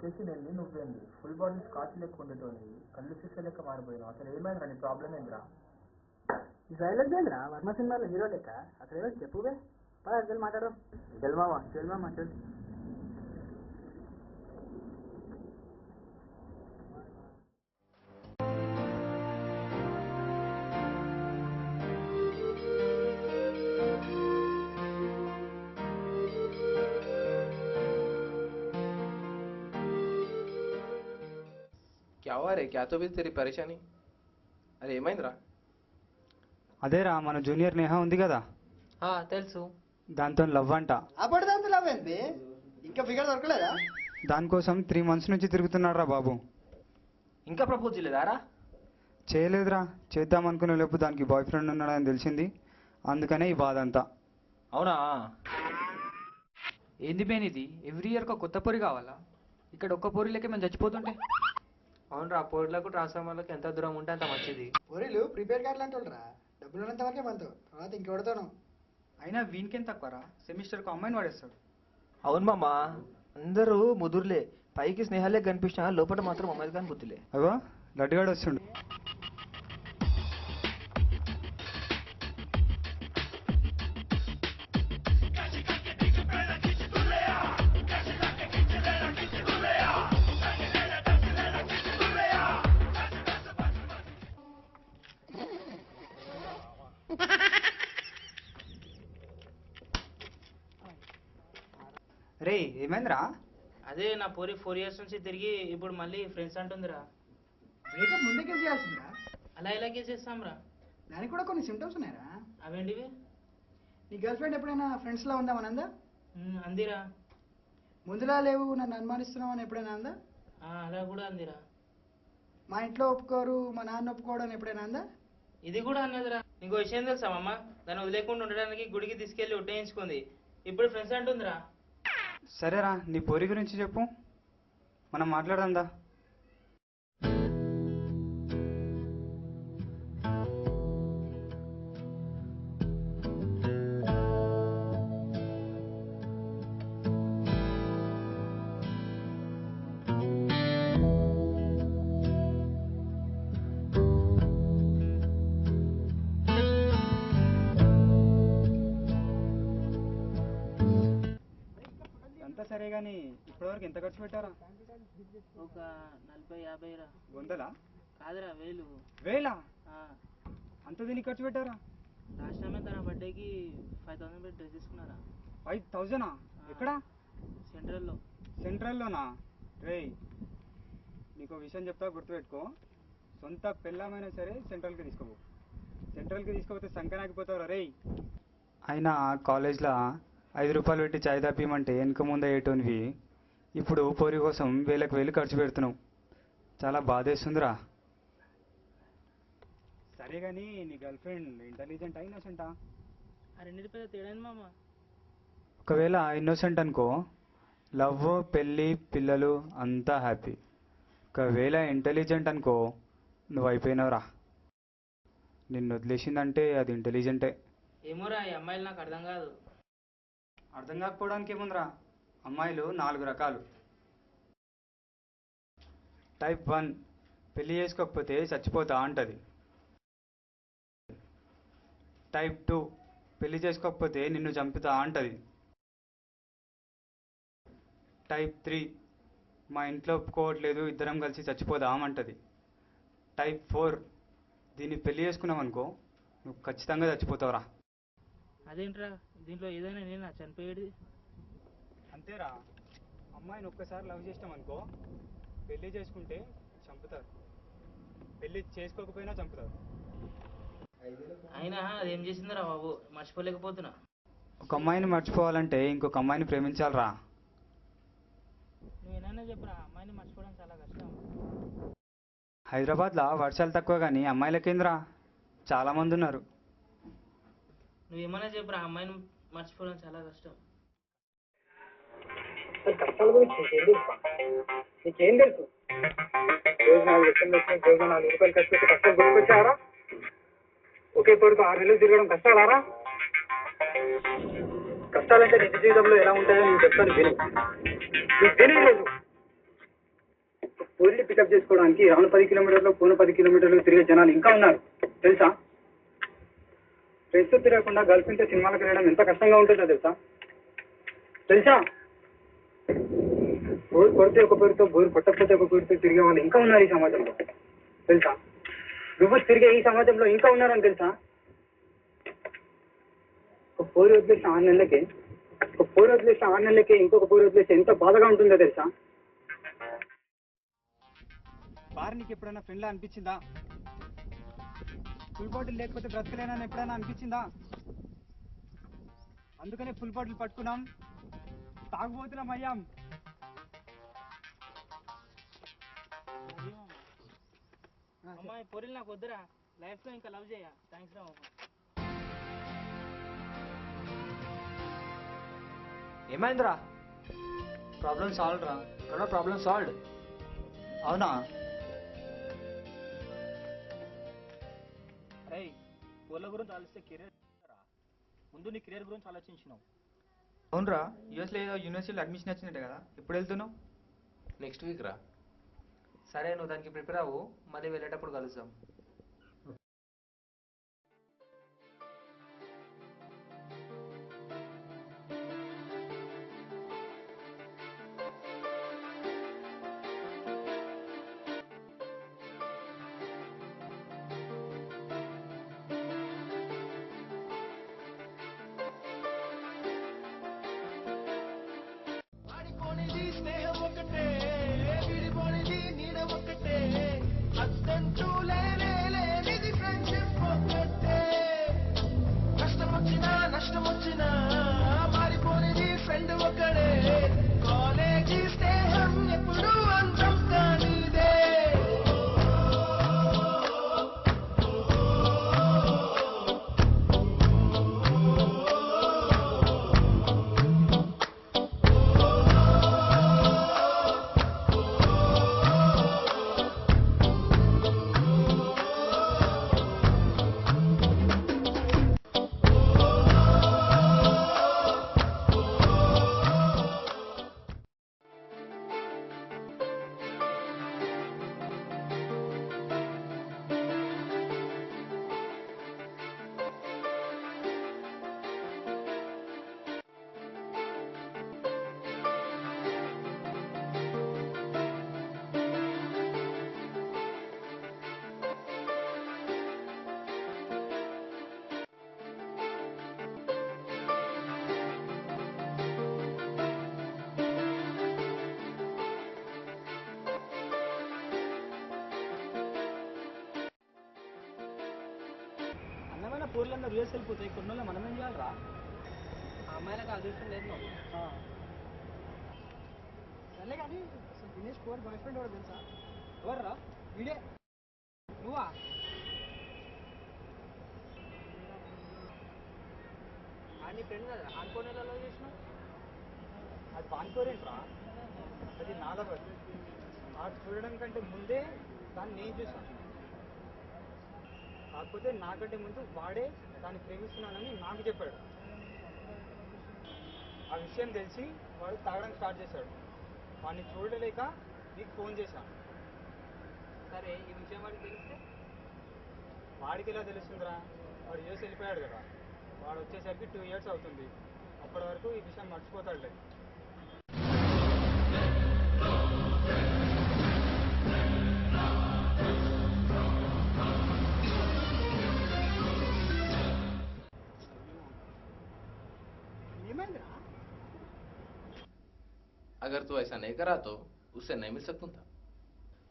చేసింది నువ్వేంది full body scotch లెక్క ఉండేటోని కళ్ళు సీసా లెక్క మారిపోయినావు. అసలు ఏమైందిరా నీ ప్రాబ్లం ఏందిరా? ఈ డైలాగ్ ఏంద్రా వర్మ సినిమాలో హీరో లెక్క? అసలు ఏదో చెప్పువే పద మాట్లాడదాం. చెల్మామా చెల్. क्या हुआ रे? क्या तो भी तेरी परेशानी? अरे ఏమైందిరా? అదేరా మన జూనియర్ నేహ ఉంది కదా, తెలుసు. దాంతో లవ్ అంట. అప్పుడు దాంతో లవ్ ఏంటి? ఇంకా ఫిగర్ దొరకలేదా? దానికోసం 3 months నుంచి తిరుగుతున్నాడు రా బాబు. ఇంకా ప్రపోజ్ చేయలేదారా? చేయలేదురా, చేద్దాం అనుకునే లోపు దానికి బాయ్ ఫ్రెండ్ ఉన్నాడని తెలిసింది. అందుకనే ఈ బాధ అంతా. అవునా? ఏంది బేన్ ఇది? ఎవ్రీ ఇయర్ ఒక కొత్త పొరి కావాలా? ఇక్కడ ఒక్క పొరి లెక్క మేము చచ్చిపోతుంటే. అవునరా, పోర్లకు ట్రాన్స్ఫార్మర్లకు ఎంత దూరం ఉంటే అంత మంచిది. పొరిలు ప్రిపేర్ కార్డులు అంటుండ్రా, డబ్బులు ఉన్నంత వరకే మనతో, తర్వాత ఇంకెవడతాను. అయినా వీనికేం తక్కువరా, సెమిస్టర్కు అమ్మాయిని వాడేస్తాడు. అవును మామ, అందరూ ముదురులే, పైకి స్నేహాలే కనిపించినా లోపల మాత్రం అమ్మాయిలు కానీ బుద్ధిలే. అగో లడ్డుగాడు వస్తుండు. రే ఏమైందిరా? అదే నా పోరి 4 years నుంచి తిరిగి ఇప్పుడు మళ్ళీ ఫ్రెండ్స్ అంటుందిరా. బ్రేకప్ ముందుకే చేయాల్సిందిరా. అలా ఇలాగే చేస్తాంరా. దానికి కూడా కొన్ని సిమ్టమ్స్ ఉన్నాయరా. అవేంటివి? నీ గర్ల్ ఫ్రెండ్ ఎప్పుడైనా ఫ్రెండ్స్లో ఉందామని అందా? అందిరా. ముందులా లేవు, నన్ను అనుమానిస్తున్నావు అని ఎప్పుడైనా అందా? అలా కూడా అందిరా. మా ఇంట్లో ఒప్పుకోరు, మా నాన్న ఒప్పుకోవడం అని ఎప్పుడైనా అందా? ఇది కూడా అన్నదిరా. నీకు విషయం తెలుసా మమ్మ, దాన్ని వదిలేకుండా ఉండడానికి గుడికి తీసుకెళ్లి ఉట్టేయించుకుంది, ఇప్పుడు ఫ్రెండ్స్ అంటుందిరా. సరేరా, నీ పోరి గురించి చెప్పు, మనం మాట్లాడదా. సరే కానీ ఇప్పటివరకు ఎంత ఖర్చు పెట్టారా? ఒక 40-50 రా. వందలా? కాదురా, 1000. వేలా? అంత దీనికి ఖర్చు పెట్టారా? లాస్ట్ టైమే తన బర్త్డేకి 5000 పెట్టి డ్రెస్ తీసుకున్నారా. 5000? ఎక్కడ? సెంట్రల్లోనా? రే నీకు విషయం చెప్తా, గుర్తుపెట్టుకో. సొంత పెళ్ళమైనా సరే సెంట్రల్కి తీసుకోపో. సెంట్రల్కి తీసుకోపోతే సంకనాకిపోతావు రే. అయినా కాలేజ్లో 5 రూపాయలు పెట్టి చాయ్ తప్పిమంటే వెనక ముందు అయ్యేటోనివి ఇప్పుడు పోరి కోసం 1000 ఖర్చు పెడుతున్నావు. చాలా బాధేస్తుందిరా. సరే కానీ నీ గర్ల్ ఫ్రెండ్ ఇంటెలిజెంటా ఇన్నోసెంటా? రెండింటి పెద్ద తేడా మామ. ఒకవేళ ఇన్నోసెంట్ అనుకో, లవ్, పెళ్ళి, పిల్లలు అంతా హ్యాపీ. ఒకవేళ ఇంటెలిజెంట్ అనుకో, నువ్వు అయిపోయినావురా. నిన్ను వదిలేసిందంటే అది ఇంటెలిజెంటే. ఏమోరా, ఈ అమ్మాయిలు నాకు అర్థం కాదు. అర్థం కాకపోవడానికి ఏముందిరా, అమ్మాయిలు 4 రకాలు. టైప్ 1, పెళ్లి చేసుకోకపోతే చచ్చిపోతా అంటది. టైప్ 2, పెళ్లి చేసుకోకపోతే నిన్ను చంపుతా అంటది. టైప్ 3, మా ఇంట్లో ఒప్పుకోవట్లేదు, ఇద్దరం కలిసి చచ్చిపోదామంటది. టైప్ 4, దీన్ని పెళ్లి చేసుకున్నావనుకో నువ్వు ఖచ్చితంగా చచ్చిపోతావురా. అదేంట్రా, దీంట్లో ఏదైనా నేను చనిపోయేది? అంతేరా, అమ్మాయిని ఒక్కసారి లవ్ చేసినామనుకో, పెళ్లి చేసుకుంటే చంపుతారు, పెళ్లి చేసుకోకపోయినా చంపుతారు. అయినా అదేం చేసిందిరా బాబు, మర్చిపోలేకపోతున్నా. ఒక అమ్మాయిని మర్చిపోవాలంటే ఇంకొక అమ్మాయిని ప్రేమించాలరా. నువ్వేనా చెప్పురా, అమ్మాయిని మర్చిపోవడం చాలా కష్టం. హైదరాబాద్లో వర్షాలు తక్కువ కానీ అమ్మాయిలకేంద్రా చాలామంది ఉన్నారు. నువ్వేమన్నా చెప్పురా, అమ్మాయిని మర్చిపోవడం చాలా కష్టం. కష్టాల గురించి నీకేం తెలుసు? రోజు 4 లక్షలు వచ్చిన రోజు 4 రూపాయలు ఖర్చు పెట్టి కష్టాలు గుర్తుకొచ్చారా? ఒకే పొరుకు 6 నెలలు తిరగడం కష్టాలారా? కష్టాలంటే నిజ జీవితంలో ఎలా ఉంటాయో నేను చెప్తాను, విను. నువ్వు విని లేదు. ఊరిని పికప్ చేసుకోవడానికి రాను 10 కిలోమీటర్లు పోను 10 కిలోమీటర్లు తిరిగే జనాలు ఇంకా ఉన్నారు తెలుసా? ఫ్రెండ్స్తో తిరగకుండా గర్ల్ ఫ్రెండ్తో సినిమాలకు వెళ్ళడం ఎంత కష్టంగా ఉంటుందో తెలుసా? బోరు కొడితే ఒక పేరుతో, బోరు కొట్టకపోతే ఒక పేరుతో తిరిగే వాళ్ళు ఇంకా ఉన్నారు ఈ సమాజంలో తెలుసా? నువ్వు తిరిగే ఈ సమాజంలో ఇంకా ఉన్నారని తెలుసా? ఒక పోరు వదిలేసిన 6 నెలలకే ఇంకొక పోరు వదిలేస్తే ఎంత బాధగా ఉంటుందో తెలుసా? బార్ నీకు ఎప్పుడైనా ఫ్రెండ్లా అనిపించిందా? ఫుల్ బాటిల్ లేకపోతే బ్రతకలేనని ఎప్పుడైనా అనిపించిందా? అందుకనే ఫుల్ బాటిల్ పట్టుకున్నాం, తాగుబోతున్నాం అయ్యాం. అమ్మాయి పొరిల్ నాకు వద్దురా, లైఫ్ లో ఇంకా లవ్ చేయ. థ్యాంక్స్ రా అమ్మ. ఏమైందిరా? ప్రాబ్లం సాల్వ్ రా. Problem solve. అవునా? అరే ఊళ్ళ గురించి ఆలోచిస్తే కెరీర్ రా, ముందు నీ కెరీర్ గురించి ఆలోచించినావు. అవునరా, యూఎస్లో ఏదో యూనివర్సిటీలో అడ్మిషన్ వచ్చినట్టే కదా, ఎప్పుడు వెళ్తున్నావు? నెక్స్ట్ వీక్ రా. సరే, నువ్వు దానికి ప్రిపేర్ అవ్వు, మళ్ళీ వెళ్ళేటప్పుడు కలుద్దాం. అందమైన పూర్లందరూ యూఎస్ వెళ్ళిపోతాయి, కొన్ని మనమేం చేయాలరా? ఆ అమ్మాయిలకు అదృష్టం లేదు మాకు. సర్లే కానీ దినేష్ పూర్ బాయ్ ఫ్రెండ్ కూడా తెలుసా? ఎవర్రా? వీడే. నువ్వా? నీ ఫ్రెండ్ కదా, ఆనుకోని ఎలా చేసినావు? అది పాన్కోరేంట్రా, అది నాలవర్. నాకు చూడడం కంటే ముందే దాన్ని నేను చూసాను. కాకపోతే నాకంటే ముందు వాడే దాన్ని ప్రేమిస్తున్నానని నాకు చెప్పాడు. ఆ విషయం తెలిసి వాడు తాగడం స్టార్ట్ చేశాడు. వాడిని చూడలేక నీకు ఫోన్ చేశాను. సరే, ఈ విషయం వాడికి తెలిస్తే? వాడికి ఎలా తెలుస్తుందిరా? వాడు యూఎస్ వెళ్ళిపోయాడు కదా, వాడు వచ్చేసరికి 2 years అవుతుంది. అప్పటి వరకు ఈ విషయం మర్చిపోతాడులే. ఏమైందిరా? अगर तू ऐसा नहीं करा तो उससे नहीं मिल सकता था.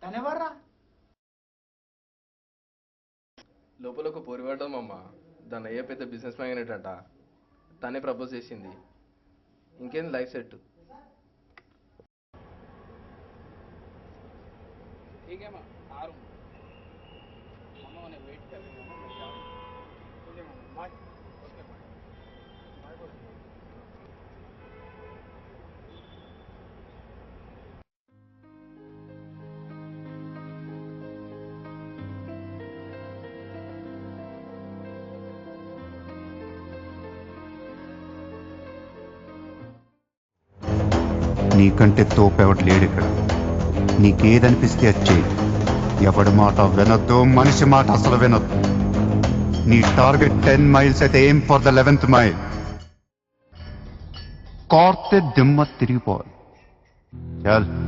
తనెవర్రా? లోపల ఒక పోరివాడడం అమ్మ, దాని అయ్యే పెద్ద బిజినెస్ మ్యాగ్నెట్ అంట. తనే ప్రపోజ్ చేసింది. ఇంకేం లైఫ్ సెట్. ठीक है माँ, आ रहा हूँ। मामा उन्हें वेट कर रहे हैं, मामा मैं जा रहा हूँ। ఓకే మామ, bye. Okay bye. Bye bye. నీకంటే తోపెవడు లేడు ఇక్కడ. నీకేదనిపిస్తే వచ్చే ఎవడి మాట వినొద్దు, మనిషి మాట అసలు వినొద్దు. నీ టార్గెట్ 10 మైల్స్ అయితే aim for the 11th mile. కార్తె దిమ్మ తిరిగిపోవాలి. చల్.